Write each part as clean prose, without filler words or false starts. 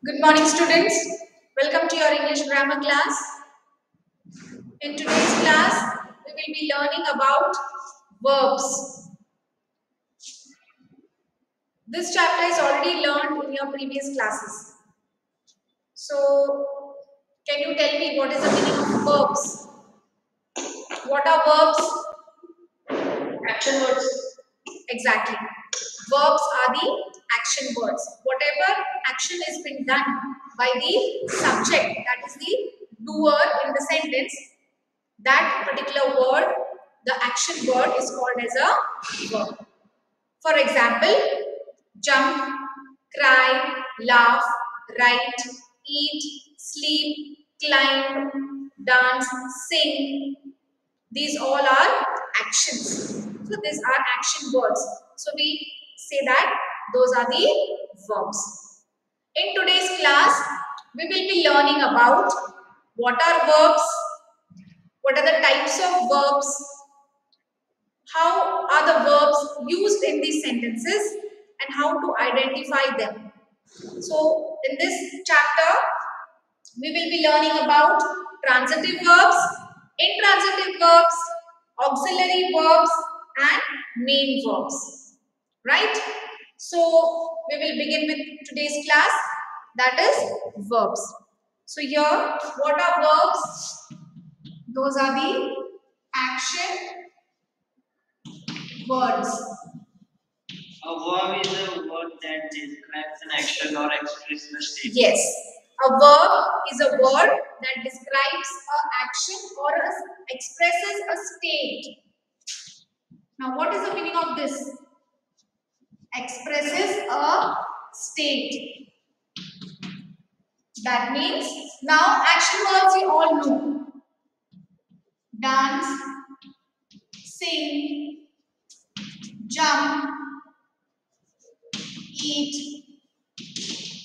Good morning, students. Welcome to your English grammar class. In today's class, we will be learning about verbs. This chapter is already learned in your previous classes. So, can you tell me what is the meaning of verbs? What are verbs? Action words. Exactly. Verbs are the action words. Whatever action is being done by the subject, that is the doer in the sentence, that particular word, the action word is called as a verb. For example, jump, cry, laugh, write, eat, sleep, climb, dance, sing. These all are actions. So these are action words. So we say that those are the verbs. In today's class, we will be learning about what are verbs, what are the types of verbs, how are the verbs used in these sentences, and how to identify them. So in this chapter, we will be learning about transitive verbs, intransitive verbs, auxiliary verbs, and main verbs. Right? So we will begin with today's class, that is verbs. So here, what are verbs? Those are the action words. A verb is a word that describes an action or expresses a state. Yes. A verb is a word that describes an action or expresses a state. Now, what is the meaning of this? Expresses a state. That means, now action verbs we all know. Dance, sing, jump, eat,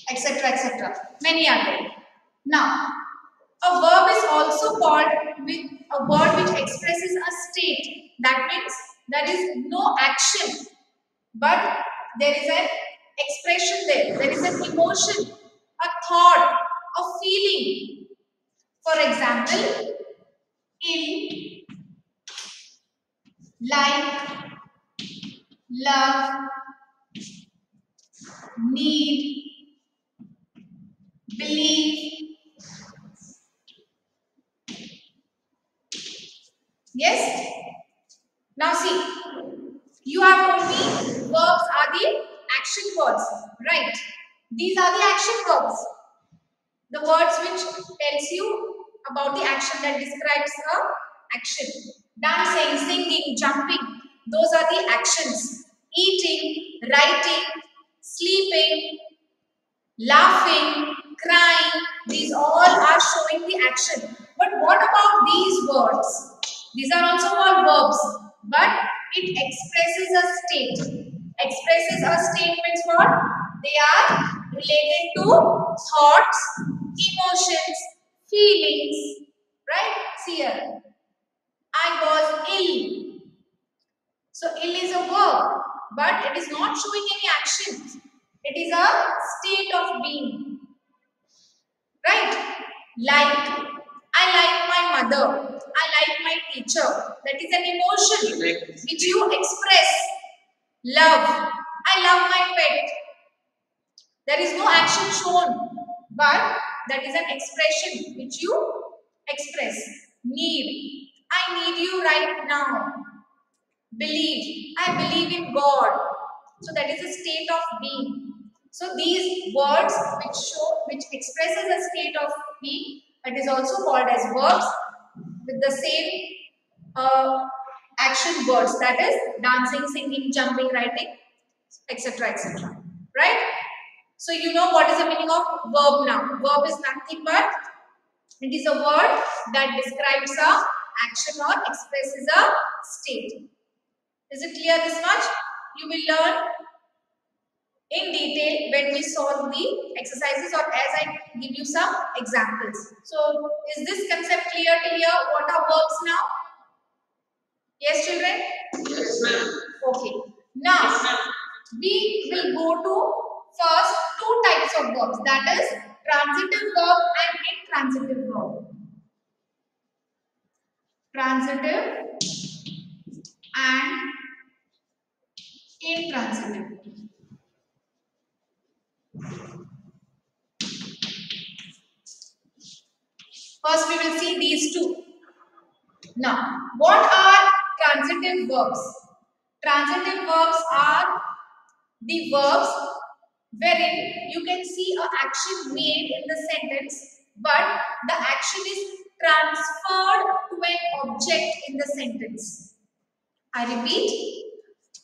etc. etc. Many are there. Now, a verb is also called with a word which expresses a state. That means there is no action, but there is an expression there. There is an emotion, a thought, a feeling. For example, ill, like, love, need, believe. Yes? Now see, you have told me verbs are the action words, right? These are the action verbs. The words which tells you about the action, that describes the action. Dancing, singing, jumping, those are the actions. Eating, writing, sleeping, laughing, crying, these all are showing the action. But what about these words? These are also called verbs, but it expresses a state. Expresses a state means what? They are related to thoughts, emotions, feelings. Right? See here. I was ill. So ill is a verb, but it is not showing any action. It is a state of being. Right? Like, I like my mother. I like my teacher. That is an emotion which you express. Love. I love my pet. There is no action shown, but that is an expression which you express. Need. I need you right now. Believe. I believe in God. So that is a state of being. So these words which expresses a state of being, it is also called as verbs with the same action words, that is dancing, singing, jumping, writing, etc. etc. Right? So you know what is the meaning of verb now. Verb is nothing but it is a word that describes a action or expresses a state. Is it clear this much? You will learn in detail when we solve the exercises or as I give you some examples. So, is this concept clear till here? What are verbs now? Yes, children? Yes, ma'am. Okay. Now, we will go to first two types of verbs, that is transitive verb and intransitive verb. Transitive and intransitive. First we will see these two. Now, what are transitive verbs? Transitive verbs are the verbs wherein you can see an action made in the sentence, but the action is transferred to an object in the sentence. I repeat,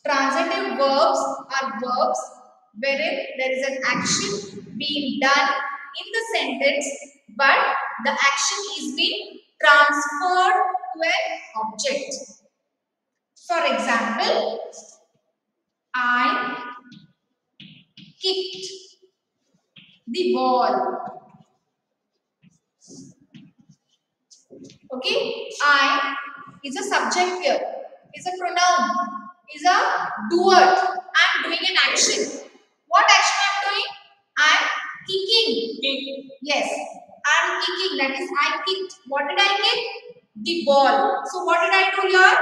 transitive verbs are verbs wherein there is an action being done in the sentence, but the action is being transferred to an object. For example, I kicked the ball. Okay, I is a subject here, is a pronoun, is a doer. I am doing an action. What action I am doing? I am kicking. Yes, I am kicking. That is, I kicked. What did I kick? The ball. So what did I do here?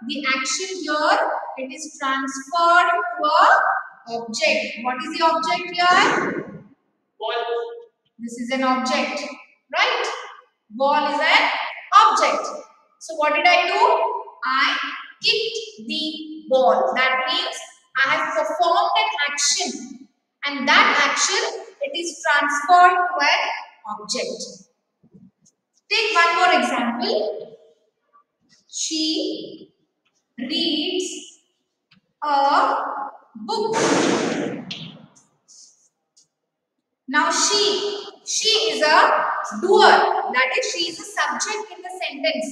The action here, it is transferred to a object. What is the object here? Ball. This is an object, right? Ball is an object. So what did I do? I kicked the ball. That means I have performed an action, and that action, it is transferred to an object. Take one more example. She reads a book. Now she is a doer. That is, she is a subject in the sentence,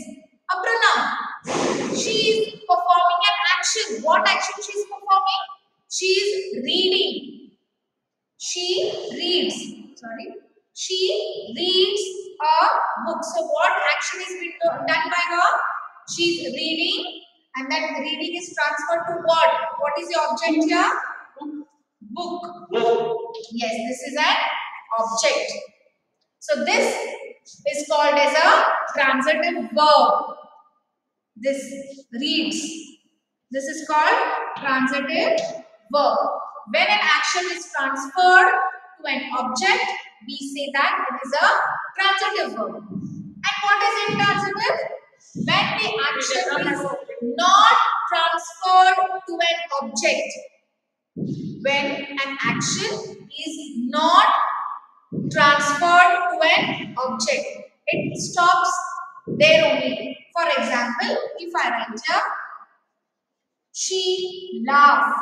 a pronoun. She is performing an action. What action she is performing? She is reading. She reads. Sorry. She reads a book. So what action is being done by her? She is reading, and that reading is transferred to what? What is the object here? Book. Yes, this is an object. So this is called as a transitive verb. This reads. This is called transitive verb. When an action is transferred to an object, we say that it is a transitive verb. And what is intransitive? When the action is not transferred to an object. When an action is not transferred to an object, it stops there only. For example, if I write here, she laughed.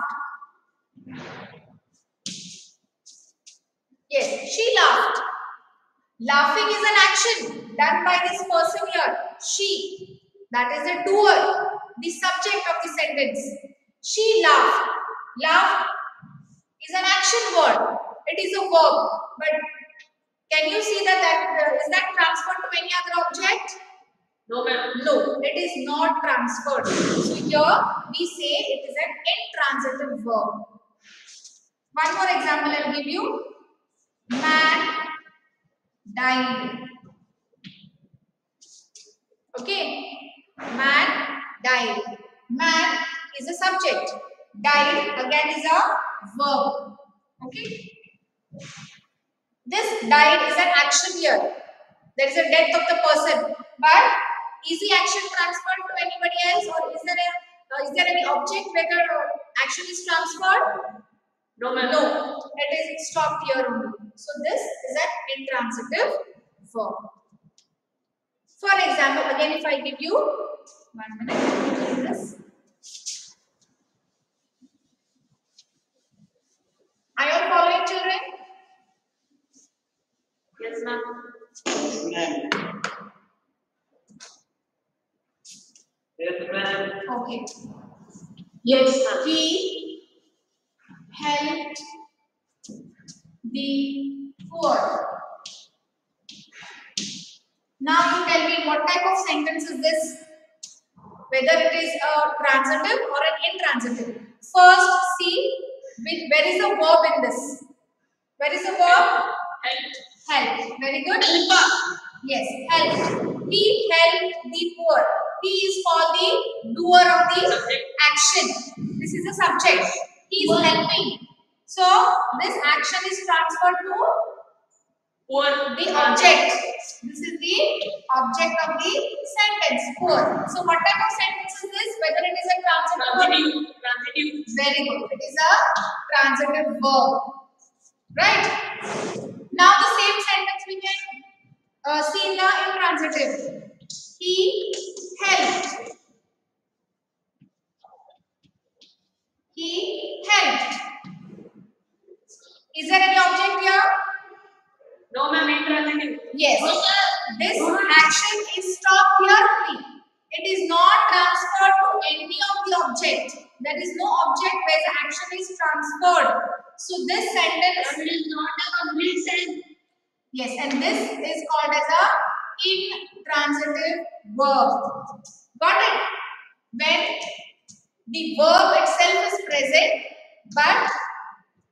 Yes, she laughed. Laughing is an action done by this person here. She, that is the doer, the subject of the sentence. She laughed. Laugh is an action word. It is a verb. But can you see that is that transferred to any other object? No, ma'am. No, it is not transferred. So here we say it is an intransitive verb. One more example I will give you. Man died. Okay. Man died. Man is a subject. Died again is a verb. Okay. This died is an action here. There is a death of the person. But is the action transferred to anybody else, or is there any object where the action is transferred? No, ma'am. No. It is stopped here only. So this is an intransitive verb. For example, again if I give you 1 minute, this. Are you all following, children? Yes, ma'am. Yes, ma'am. Yes, ma'am. Okay. Yes, ma'am. He helped the poor. Now you tell me what type of sentence is this? Whether it is a transitive or an intransitive. First, see where is the verb in this? Where is the verb? Helped. Very good. Yes, helped. He helped the poor. He is called the doer of the action. This is the subject. He is helping. So this action is transferred to the object. This is the object of the sentence. Poor. So what type of sentence is this? Whether it is a transitive. Very good. It is a transitive verb. Right? Now the same sentence we can see in the intransitive. He helped. He helped. Is there any object here? No, ma'am, intransitive. Yes. No, this action is stopped here only. It is not transferred to any of the object. There is no object where the action is transferred. So this sentence is not a complete sentence. Yes, and this is called as a intransitive verb. Got it? When the verb itself is present, but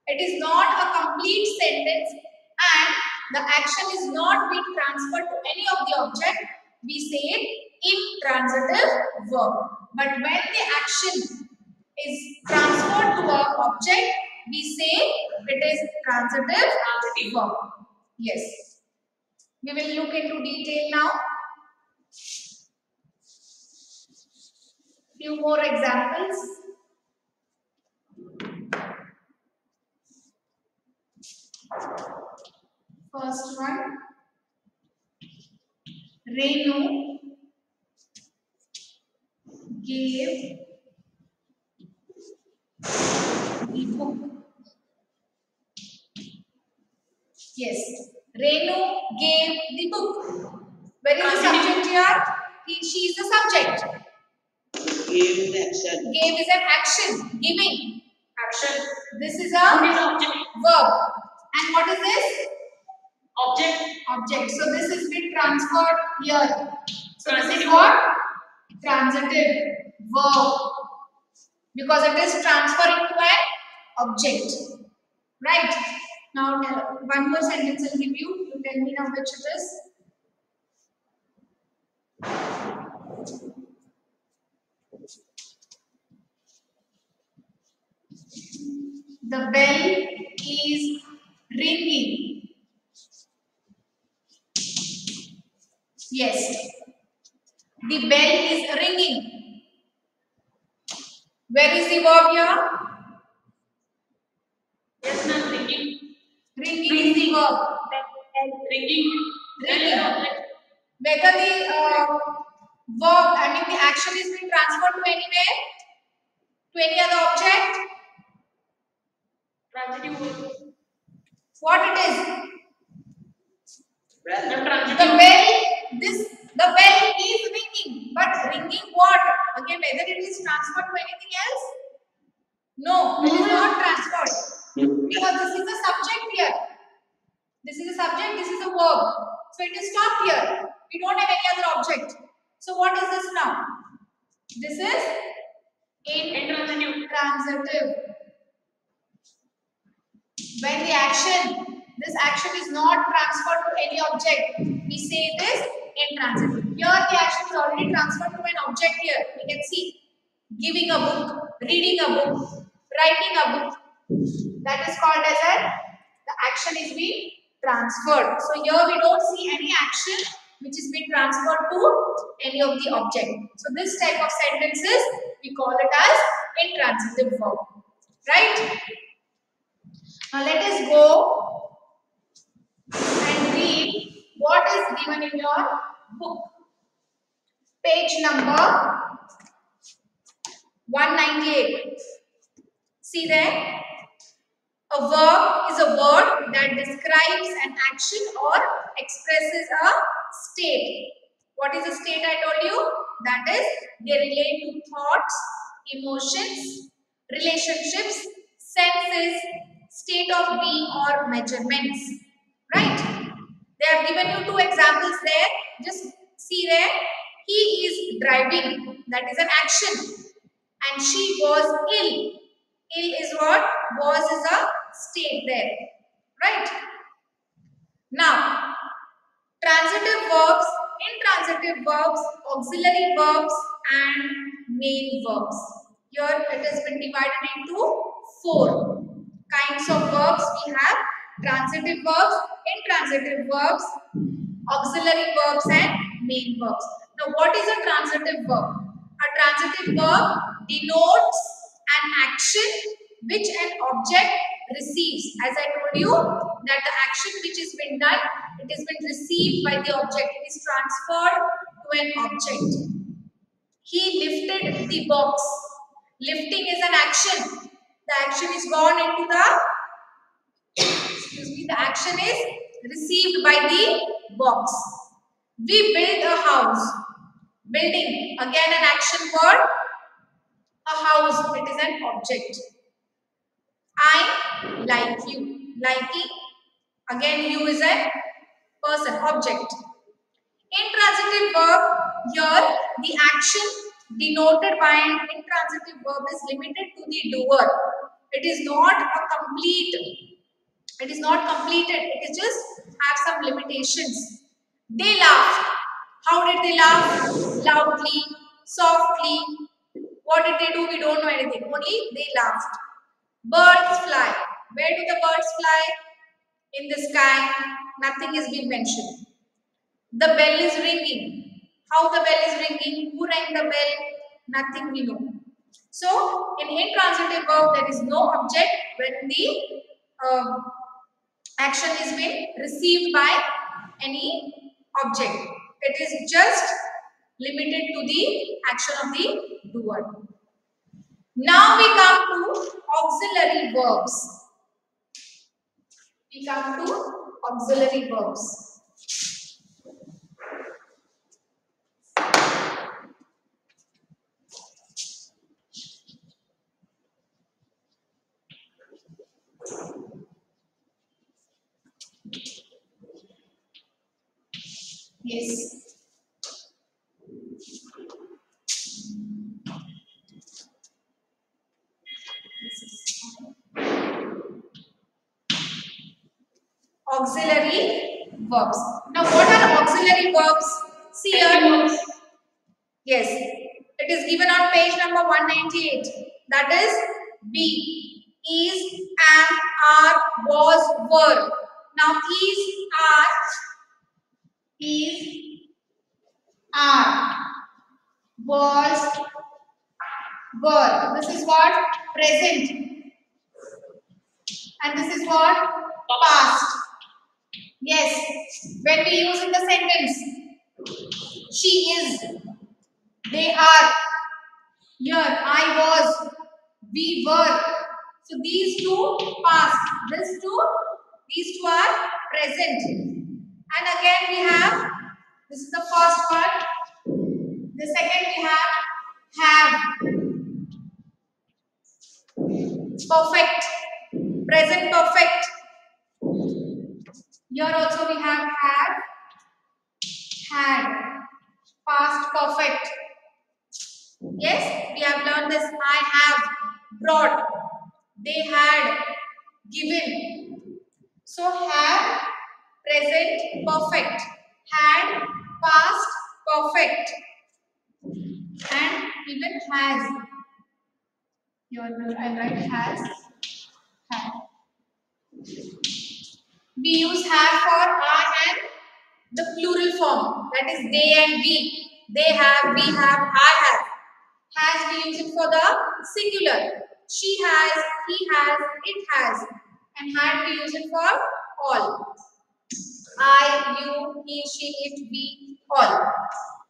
it is not a complete sentence and the action is not being transferred to any of the object, we say it intransitive verb. But when the action is transferred to an object, we say it is transitive verb. Yes. We will look into detail now. Few more examples. First one. Renu gave the book. Yes. Renu gave the book. Where is the subject here? She is the subject. Gave the action. Gave is an action. Giving. Action. This is a verb. And what is this? Object. Object. So this is been transferred here. So this is what? Transitive verb. Because it is transferring to an object. Right? Now one more sentence I'll give you. You tell me now which it is. The bell is ringing. Yes. The bell is ringing. Where is the verb here? Yes, ma'am. Ringing. Ringing is the verb. Ringing. Ringing. Whether the verb, the action is being transferred to anywhere? To any other object? Transitive verb. What it is? Transitive. The bell is ringing. But ringing what? Again, whether it is transferred to anything else? No, it is not transferred. Because this is the subject here. This is a subject, this is a verb. So it is stopped here. We don't have any other object. So what is this now? This is intransitive. When this action is not transferred to any object, we say it is intransitive. Here the action is already transferred to an object here. We can see giving a book, reading a book, writing a book. That is called as the action is being transferred. So here we don't see any action which is being transferred to any of the object. So this type of sentences we call it as intransitive verb. Right? Now let us go and read what is given in your book. Page number 198. See there? A verb is a word that describes an action or expresses a state. What is a state I told you? That is, they relate to thoughts, emotions, relationships, senses, state of being or measurements. Right? They have given you two examples there. Just see there. He is driving. That is an action. And she was ill. Ill is what? Was is a state there. Right? Now, transitive verbs, intransitive verbs, auxiliary verbs and main verbs. Here it has been divided into 4 kinds of verbs. We have transitive verbs, intransitive verbs, auxiliary verbs and main verbs. Now what is a transitive verb? A transitive verb denotes an action which an object receives. As I told you that the action which has been done, it has been received by the object. It is transferred to an object. He lifted the box. Lifting is an action. The action is gone into the, excuse me, the action is received by the box. We build a house. Building, again an action word. A house, it is an object. I like you. Liking, again you is a person, object. Intransitive verb, here the action denoted by an intransitive verb is limited to the doer. It is not a complete, it is not completed, it is just have some limitations. They laughed. How did they laugh? Loudly, softly. What did they do? We don't know anything. Only they laughed. Birds fly. Where do the birds fly? In the sky. Nothing is being mentioned. The bell is ringing. How the bell is ringing? Who rang the bell? Nothing we know. So, in intransitive verb, there is no object when the action is being received by any object. It is just limited to the action of the doer. Now we come to auxiliary verbs. We come to auxiliary verbs. Yes. Auxiliary verbs. Now what are auxiliary verbs? See here. Yes. It is given on page number 198. That is be, is, am, are, was, were. Now are, was, were. This is what? Present. And this is what? Past. Yes. When we use in the sentence, she is, they are, here, I was, we were. So these two past, these two are present. And again we have, this is the first one. The second we have. Perfect, present perfect. Here also we have had, past perfect. Yes, we have learned this. I have, brought, they had, given. So have, present perfect, had, past perfect, and even has. Here I write has, had. We use have for I and the plural form, that is they and we. They have, we have, I have. Has we use it for the singular. She has, he has, it has. And had we use it for all. I, you, he, she, it, we, all.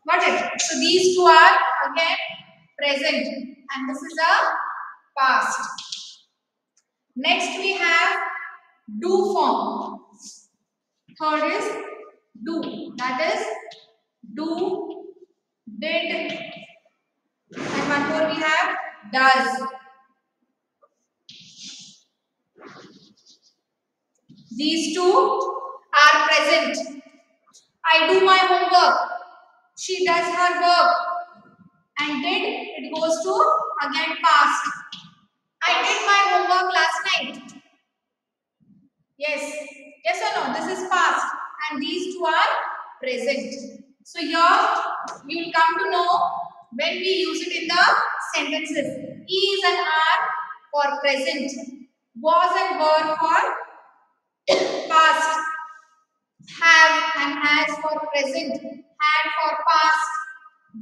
Got it? So these two are again present and this is a past. Next we have do form. Third is do. That is do, did, and one more we have does. These two are present. I do my homework. She does her work. And did, it goes to again past. I did my homework last night. Yes. Yes or no? This is past. present. So here you will come to know when we use it in the sentences. Is and are for present. Was and were for past. Have and has for present. Had for past.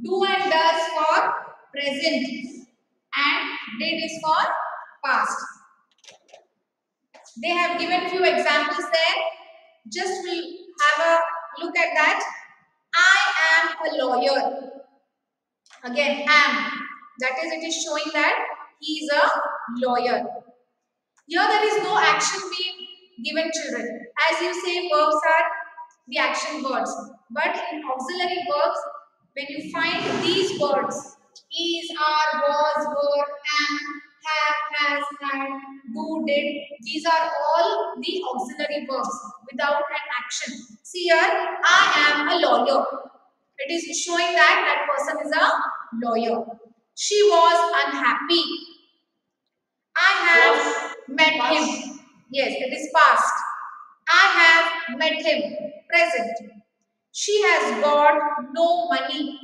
Do and does for present. And did is for past. They have given few examples there. Just we'll have a look at that. I am a lawyer. Again, am. That is, it is showing that he is a lawyer. Here there is no action being given, children. As you say, verbs are the action words. But in auxiliary verbs, when you find these words, is, are, was, were, am, have, has, had, do, did, these are all the auxiliary verbs without an action. See here, I am a lawyer. It is showing that that person is a lawyer. She was unhappy. I have met him. Yes, it is past. I have met him. Present. She has got no money.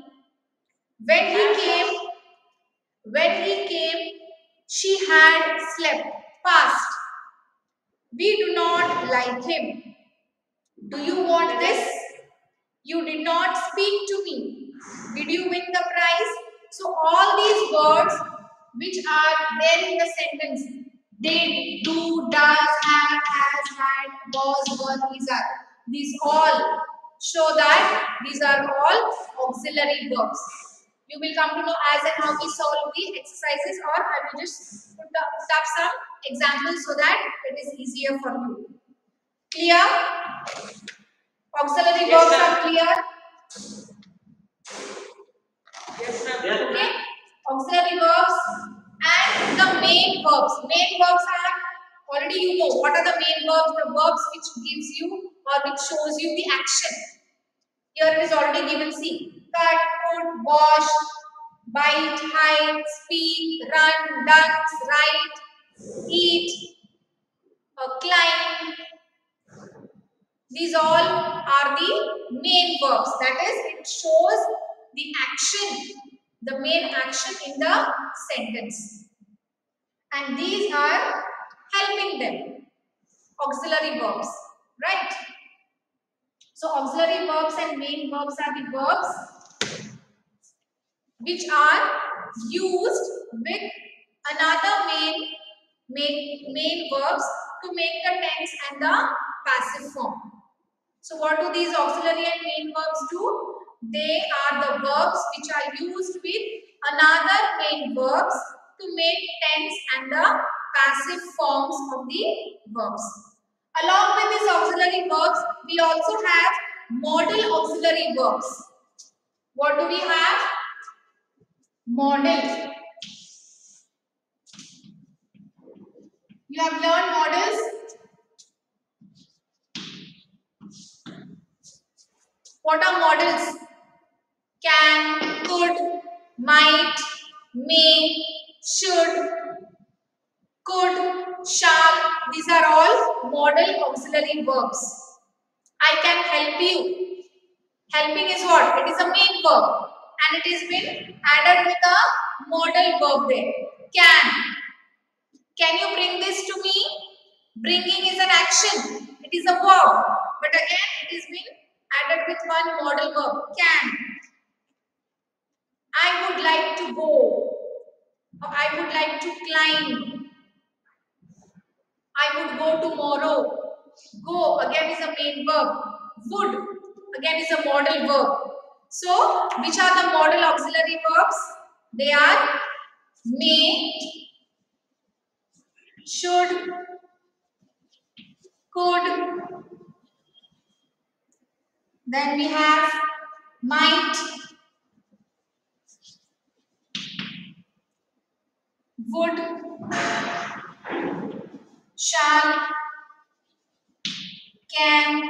When he came, she had slept. Past. We do not like him. Do you want this? You did not speak to me. Did you win the prize? So all these words which are there in the sentence, did, do, does, have, has, had, was, were, these all show that these are all auxiliary verbs. You will come to know as and how we solve the exercises, or I will just put up some examples so that it is easier for you. Clear? Auxiliary verbs are clear? Okay, auxiliary verbs and the main verbs. Main verbs are already you know what are the main verbs. The verbs which gives you or which shows you the action. Here it is already given. See, cut, put, wash, bite, hide, speak, run, dance, write, eat, climb. These all are the main verbs. That is, it shows the action, the main action in the sentence. And these are helping them. Auxiliary verbs, right? So, auxiliary verbs and main verbs are the verbs which are used with another main verbs to make the tense and the passive form. So what do these auxiliary and main verbs do? They are the verbs which are used with another main verbs to make tense and the passive forms of the verbs. Along with these auxiliary verbs, we also have modal auxiliary verbs. What do we have? Modal. You have learned modals. What are modals? Can, could, might, may, should, could, shall. These are all modal auxiliary verbs. I can help you. Helping is what? It is a main verb and it is been added with a modal verb there. Can. Can you bring this to me? Bringing is an action. It is a verb. But again, it is been added with one modal verb. Can. I would like to go. Or I would like to climb. I would go tomorrow. Go again is a main verb. Would again is a modal verb. So, which are the modal auxiliary verbs? They are may, should, could. Then we have might, would, shall, can.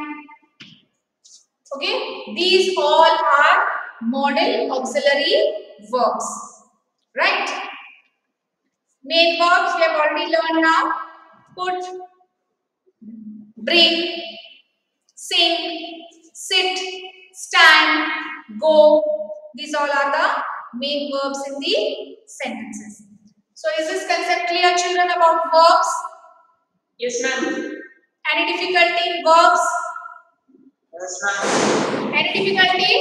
Okay, these all are modal auxiliary verbs, right? Main verbs we have already learned now. Put, bring, sing, sit, stand, go. These all are the main verbs in the sentences. So is this concept clear, children, about verbs? Yes, ma'am. Any difficulty in verbs? Yes, ma'am. Any difficulty?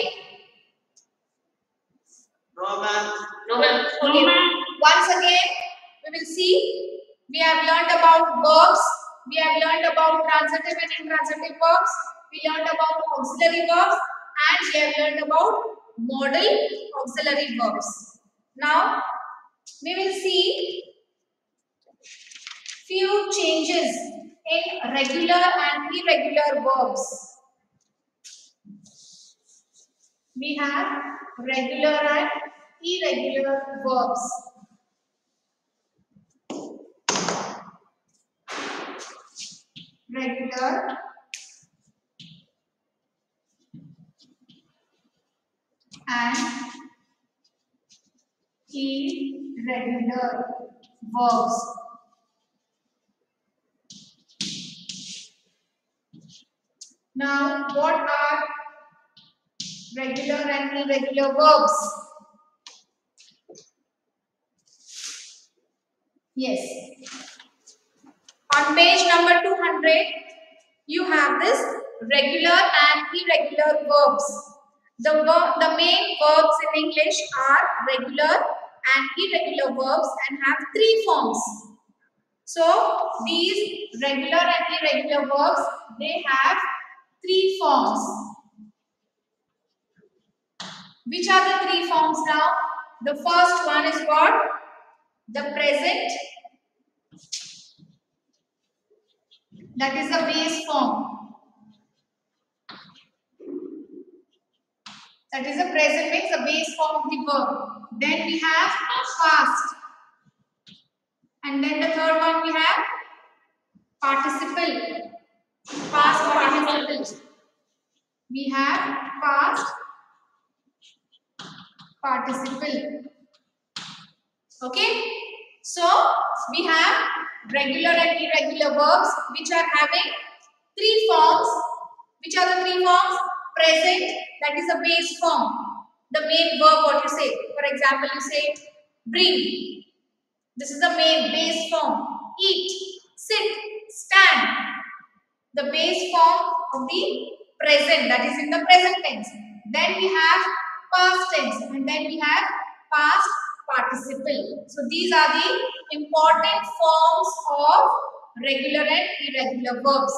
No, ma'am. No, ma'am. Okay. No, ma'am. Once again, we will see. We have learned about verbs. We have learned about transitive and intransitive verbs. We learned about auxiliary verbs, and we have learned about modal auxiliary verbs. Now, we will see few changes in regular and irregular verbs. We have regular and irregular verbs. Regular and irregular verbs. Now, what are regular and irregular verbs? Yes. On page number 200, you have this regular and irregular verbs. The main verbs in English are regular and irregular verbs and have three forms. So, these regular and irregular verbs, they have three forms. Which are the three forms now? The first one is what? The present. That is the base form. That is the present means the base form of the verb. Then we have past. And then the third one we have participle. Past participle. We have past participle. Okay. So we have regular and irregular verbs which are having three forms. Which are the three forms? Present, that is the base form. The main verb, what you say. For example, you say bring. This is the main base form. Eat, sit, stand. The base form of the present, that is in the present tense. Then we have past tense and then we have past participle. So these are the important forms of regular and irregular verbs.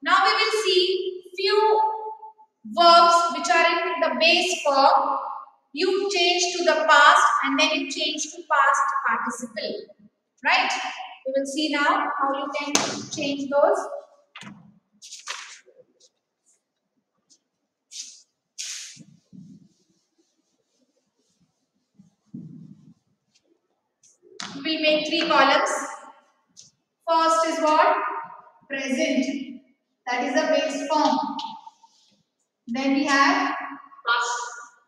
Now we will see few verbs which are in the base form. You change to the past and then you change to past participle. Right? We will see now how you can change those. We will make three columns. First is what? Present. That is the base form. Then we have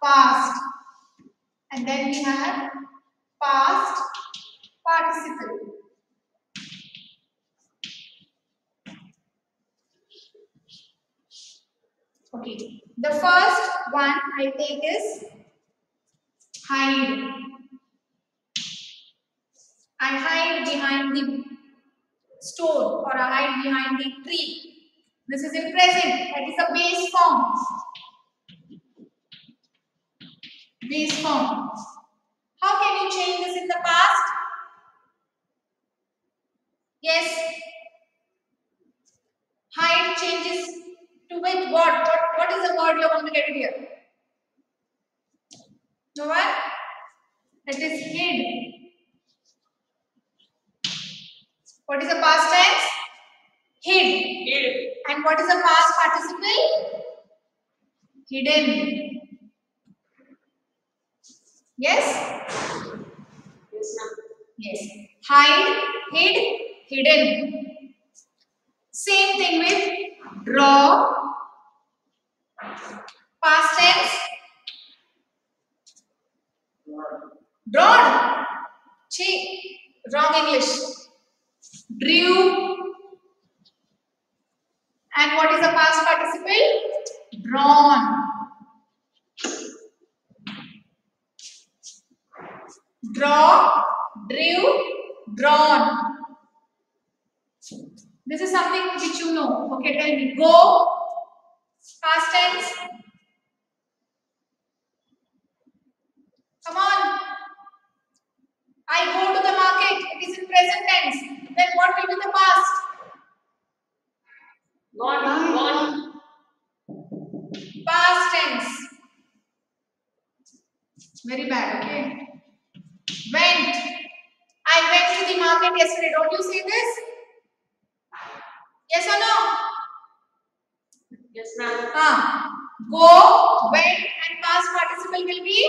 past. And then we have past participle. Okay. The first one I take is hide. I hide behind the stone or I hide behind the tree. This is in present. That is a base form. Base form. How can you change this in the past? Yes. Hide changes to with what? What is the word you are going to get it here? No one? That is hid. What is the past tense? Hid. Hid. And what is the past participle? Hidden. Yes? Yes, ma'am. Yes. Hide, hid, hidden. Same thing with draw. Past tense. Drawn. Wrong English. Drew. And what is the past participle? Drawn. draw, drew, drawn. This is something which you know. Okay, tell me. Go, past tense. Come on. I go to the market. It is in present tense. Then what will be the past? Gone. Past tense. Very bad, okay? Went. I went to the market yesterday. Don't you say this? Yes or no? Yes, ma'am. Go, went, and past participle will be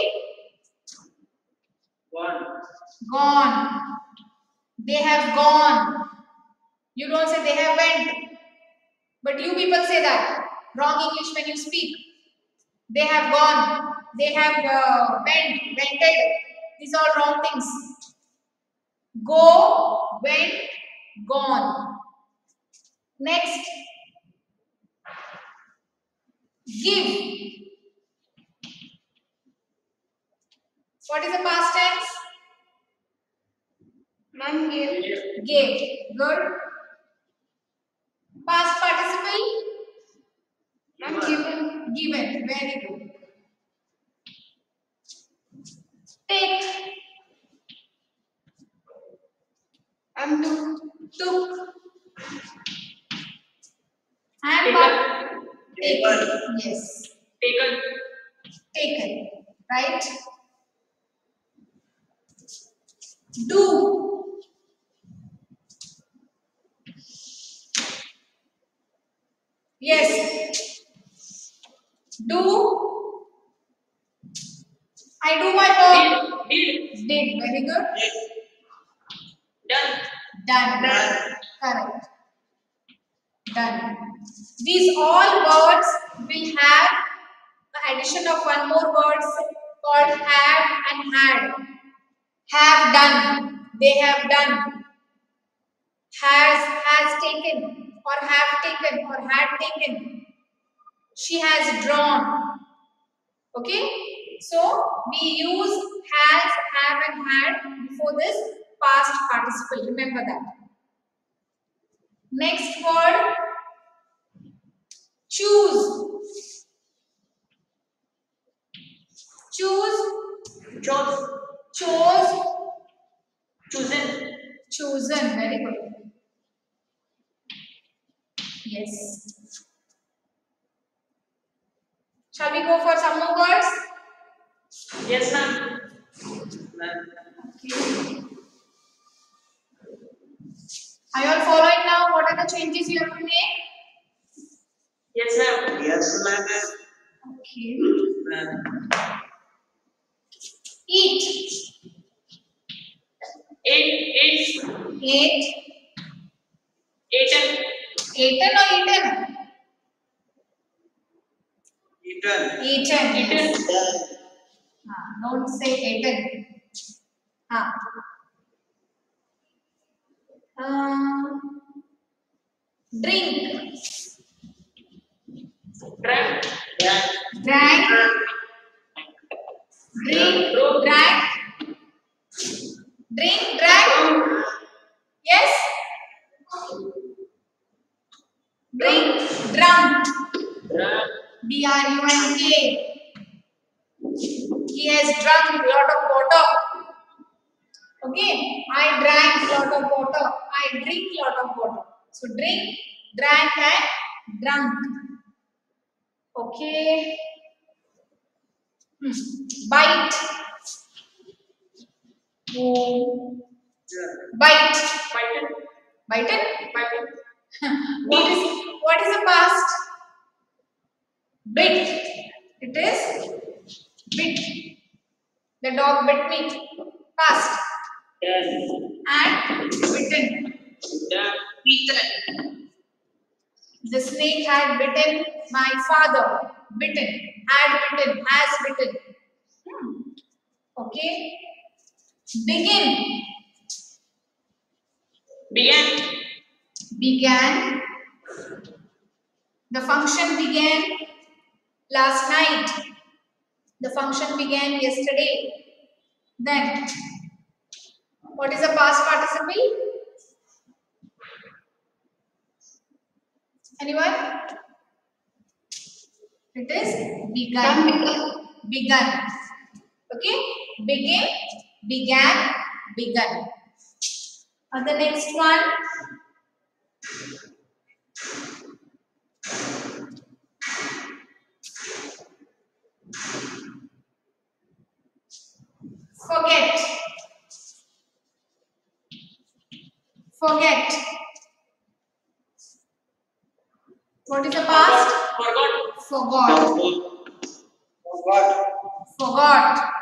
Gone. gone. They have gone. You don't say they have went. But you people say that. Wrong English when you speak. They have gone. They have vented. These are all wrong things. Go, went, gone. Next. Give. What is the past tense? Ma'am, gave. Gave. Good. Past participle? Ma'am, given. Given. Very good. Take. Took. And taken. Yes. Taken. Right? Do. Yes. Do. I do my work. Did. Very good. Done. Correct. Done. These all words will have the addition of one more words called have and had. Have done. They have done. Has taken or have taken or had taken. She has drawn. Okay? So we use has, have and had before this past participle. Remember that. Next word, choose. Choose. Chose. Chosen. Very good. Yes. Shall we go for some more words? Yes, ma'am. Okay. Are you all following now? What are the changes you have to make? Yes, ma'am. Yes, ma'am. Okay. Ma'am. Eat. Ate. Ate. Eaten. Eaten or eaten? Eaten. Eaten. Don't say eaten. Drink. Drank. Drank. Drink. Drank. Drink. Drank. Yes. Drink. Drunk. D-R-U-N-K. He has drunk a lot of water. Okay. I drank a lot of water. I drink a lot of water. So drink, drank and drunk. Okay. Bite. Bite. Bite. What is the past? Bit. It is bit. The dog bit me. Past. And bitten. The snake had bitten my father. Bitten. Had bitten. Has bitten. Okay. Begin. Began. The function began last night. The function began yesterday. Then What is the past participle? Anyone? It is begun. Begun. Okay? Begin, began, begun. And the next one. Forget. Forget. What is the past? Forgot. Forgot.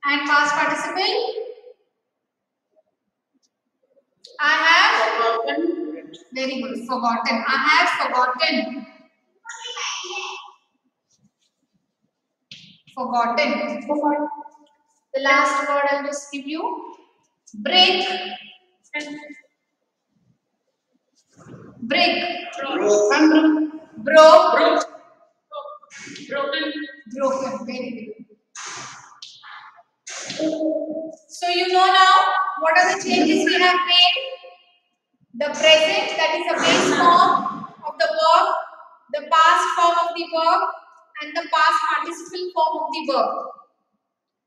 And past participle? I have forgotten. Very good. Forgotten. I have forgotten. Forgotten. The last word I'll just give you. Break. Break. Broken. Broke. Broken. Broken. Very good. So you know now what are the changes we have made? The present, that is the base form of the verb, the past form of the verb, and the past participle form of the verb.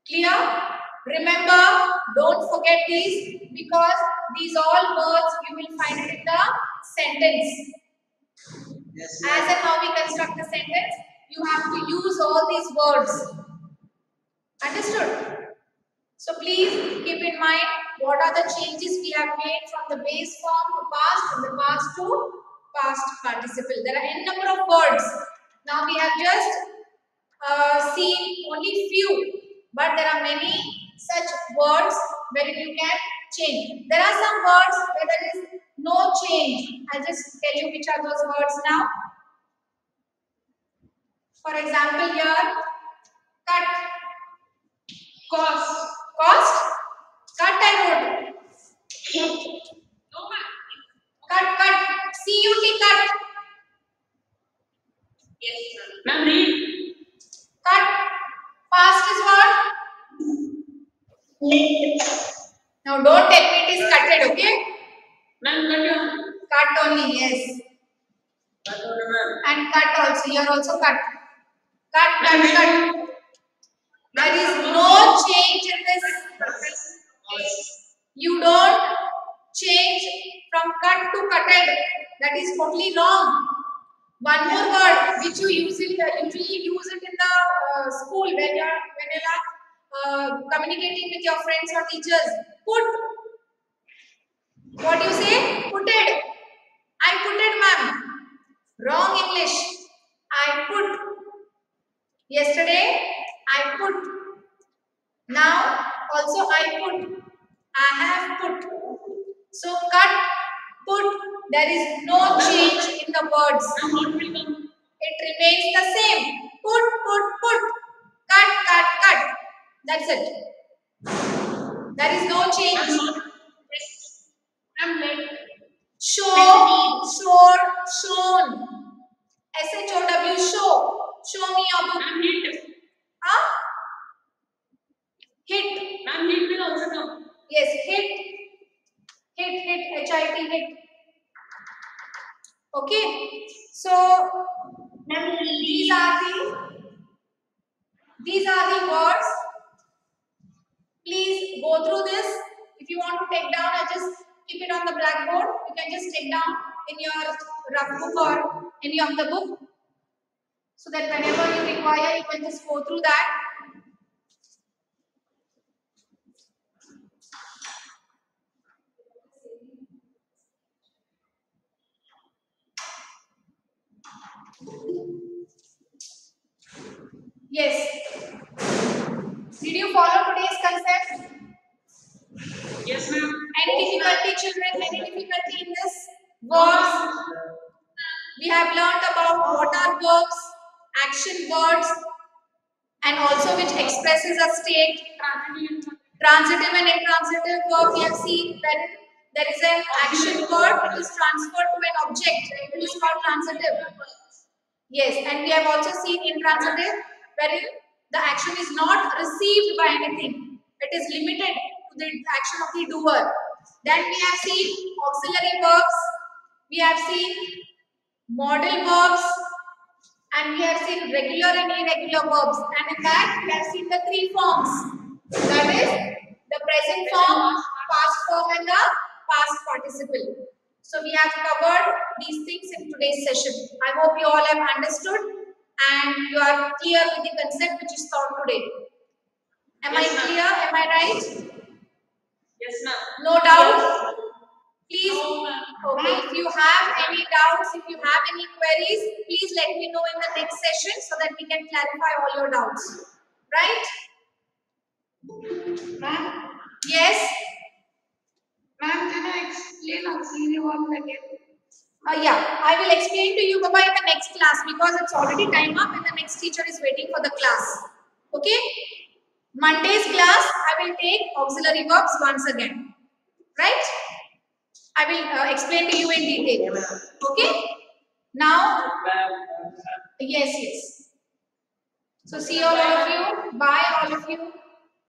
Clear? Remember, don't forget these because these all words you will find it in the sentence. Yes. As and how we construct the sentence, you have to use all these words. Understood? So please keep in mind what are the changes we have made from the base form to past and the past to past participle. There are n number of words. Now we have just seen only few, but there are many such words where you can change. There are some words where there is no change. I'll just tell you which are those words now. For example, here, cut, cost, cost, cut I wrote. Cut, C-U-T, cut. Yes, ma'am. Read. Cut, past is what? Now don't tell me it is cutted, okay? Ma'am, Cut only, yes. cut only, ma'am. And cut also, here also cut. Cut. There is no change in this. You don't change from cut to cutted. That is totally wrong. One more word which you usually use it in the school when you are communicating with your friends or teachers. Put. What do you say? Putted. I putted, ma'am. Wrong English. I put. Yesterday I put. Now also I put. I have put. So cut, put. There is no change in the words. It remains the same. Put. Cut. That's it. There is no change. Show, shown. SHOW, show. Show me your book. Huh? Hit. Yes, hit. HIT, hit. Okay. So these are the words. Please go through this. If you want to take down, I just keep it on the blackboard. You can just take down in your rough book or any of the book, so that whenever you require, you can just go through that. Yes. Did you follow today's concept? Yes, ma'am. Any difficulty, children? Any difficulty in this? Verbs. We have learnt about what are verbs, action words, and also which expresses a state. Transitive and intransitive verb. We have seen that there is an action word. It is transferred to an object. It is called transitive. Yes, and we have also seen intransitive, wherein the action is not received by anything. It is limited to the action of the doer. Then we have seen auxiliary verbs, we have seen modal verbs, and we have seen regular and irregular verbs. And in that we have seen the three forms. That is the present form, past form, and the past participle. So we have covered these things in today's session. I hope you all have understood and you are clear with the concept which is taught today. Am I clear? Am I right? Yes, ma'am. No doubt? Please, okay, if you have any doubts, if you have any queries, please let me know in the next session so that we can clarify all your doubts. Right? Ma'am, Yes? ma'am, can I explain auxiliary verb again? Yeah, I will explain to you, Baba, in the next class because it's already time up and the next teacher is waiting for the class. Okay? Monday's class, I will take auxiliary verbs once again. Right? I will explain to you in detail. Okay? Now, yes. So see all of you. Bye all of you.